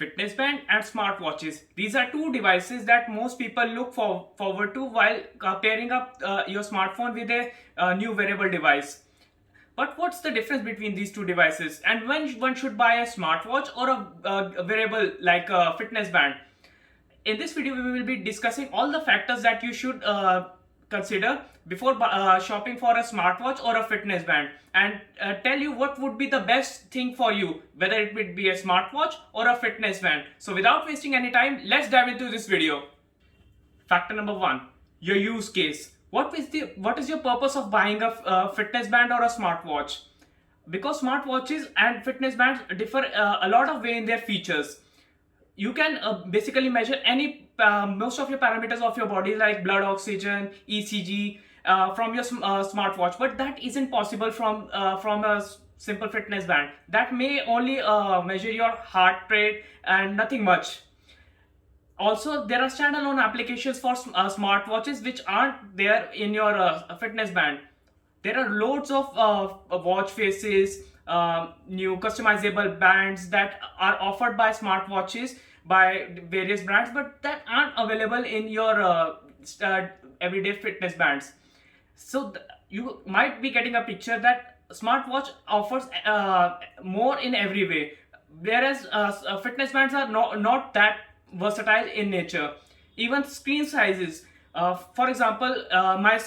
Fitness band and smartwatches. These are two devices that most people look forward to while pairing up your smartphone with a new wearable device. But what's the difference between these two devices? And when one should buy a smartwatch or a wearable like a fitness band? In this video, we will be discussing all the factors that you should consider before shopping for a smartwatch or a fitness band, and tell you what would be the best thing for you, whether it would be a smartwatch or a fitness band. So without wasting any time, let's dive into this video. Factor number one, your use case. What is your purpose of buying a fitness band or a smartwatch? Because smartwatches and fitness bands differ a lot of way in their features. You can basically measure any most of your parameters of your body like blood oxygen, ECG, from your smartwatch, but that isn't possible from a simple fitness band. That may only measure your heart rate and nothing much. Also, there are standalone applications for smartwatches which aren't there in your fitness band. There are loads of watch faces, new customizable bands that are offered by smartwatches by various brands, but that aren't available in your everyday fitness bands. So you might be getting a picture that smartwatch offers more in every way, whereas fitness bands are not that versatile in nature. Even screen sizes. For example, my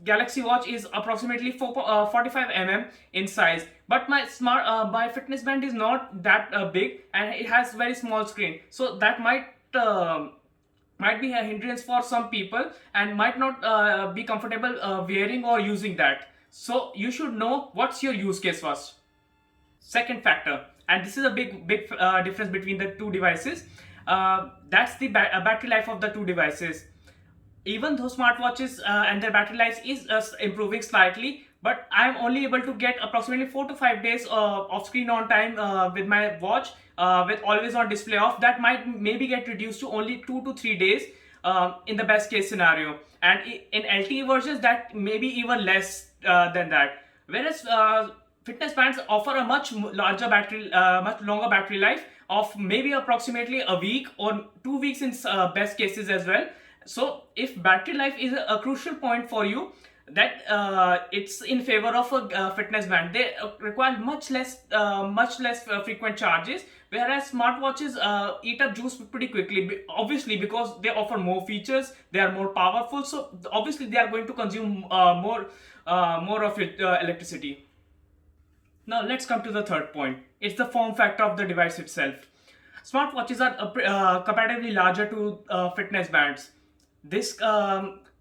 Galaxy Watch is approximately 45 in size, but my fitness band is not that big, and it has very small screen. So that might be a hindrance for some people and might not be comfortable wearing or using that. So you should know what's your use case first. Second factor, and this is a big difference between the two devices. That's the battery life of the two devices. Even though smartwatches and their battery life is improving slightly, but I'm only able to get approximately 4 to 5 days of screen on time with my watch with always on display off. That might maybe get reduced to only 2 to 3 days in the best case scenario, and in LTE versions that may be even less than that. Whereas fitness bands offer a much larger battery, much longer battery life of maybe approximately a week or 2 weeks in best cases as well. So if battery life is a crucial point for you, that it's in favor of a fitness band. They require much less frequent charges, whereas smartwatches eat up juice pretty quickly. Obviously, because they offer more features, they are more powerful. So obviously, they are going to consume more of your electricity. Now let's come to the third point. It's the form factor of the device itself. Smartwatches are comparatively larger to fitness bands. This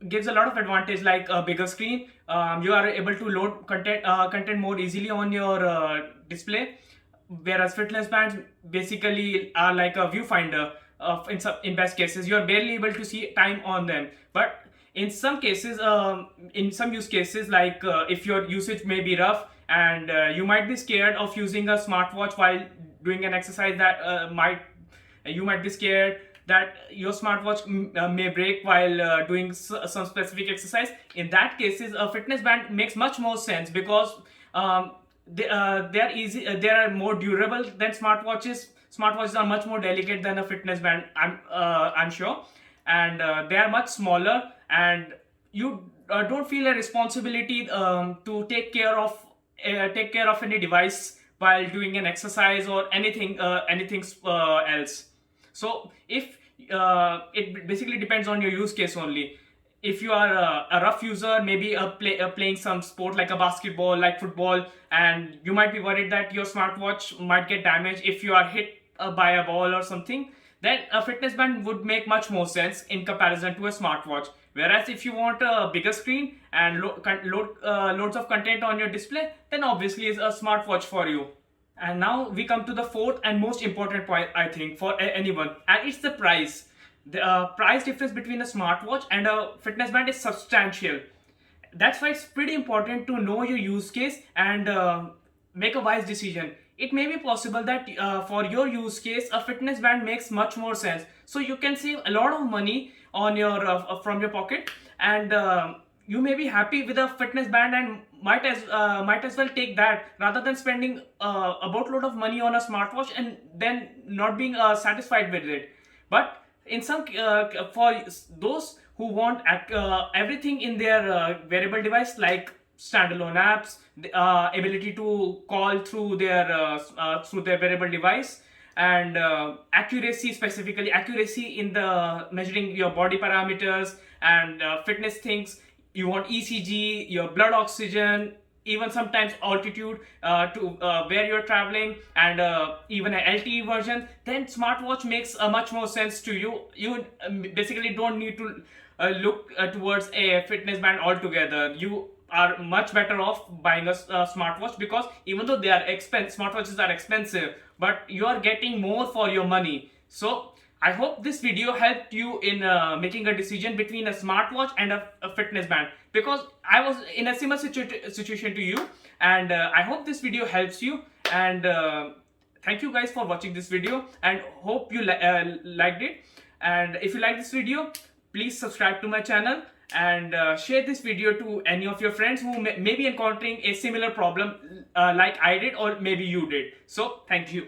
gives a lot of advantage, like a bigger screen. You are able to load content more easily on your display, whereas fitness bands basically are like a viewfinder. In best cases, you are barely able to see time on them. But in some cases, in some use cases, like if your usage may be rough and you might be scared of using a smartwatch while doing an exercise, that you might be scared that your smartwatch may break while doing some specific exercise. In that cases, a fitness band makes much more sense, because they are easy, they are more durable than smartwatches. Smartwatches are much more delicate than a fitness band, I'm sure, and they are much smaller, and you don't feel a responsibility to take care of any device while doing an exercise or anything else. So if it basically depends on your use case only. If you are a rough user, maybe playing some sport like a basketball, like football, and you might be worried that your smartwatch might get damaged if you are hit by a ball or something, then a fitness band would make much more sense in comparison to a smartwatch. Whereas if you want a bigger screen and loads of content on your display, then obviously it's a smartwatch for you. And now we come to the fourth and most important point, I think, for anyone, and it's the price. The price difference between a smartwatch and a fitness band is substantial. That's why it's pretty important to know your use case and make a wise decision. It may be possible that for your use case, a fitness band makes much more sense. So you can save a lot of money on your from your pocket, and you may be happy with a fitness band and might as well take that rather than spending a boatload of money on a smartwatch and then not being satisfied with it. But in some for those who want everything in their wearable device, like standalone apps, the ability to call through their wearable device, and accuracy, specifically accuracy in the measuring your body parameters and fitness things. You want ECG, your blood oxygen, even sometimes altitude to where you're traveling, and even an LTE version, then smartwatch makes much more sense to you. You basically don't need to look towards a fitness band altogether. You are much better off buying a smartwatch, because even though smartwatches are expensive, but you are getting more for your money. So I hope this video helped you in making a decision between a smartwatch and a fitness band, because I was in a similar situation to you, and I hope this video helps you. And thank you guys for watching this video, and hope you liked it. And if you like this video, please subscribe to my channel, and share this video to any of your friends who may be encountering a similar problem like I did, or maybe you did. So thank you.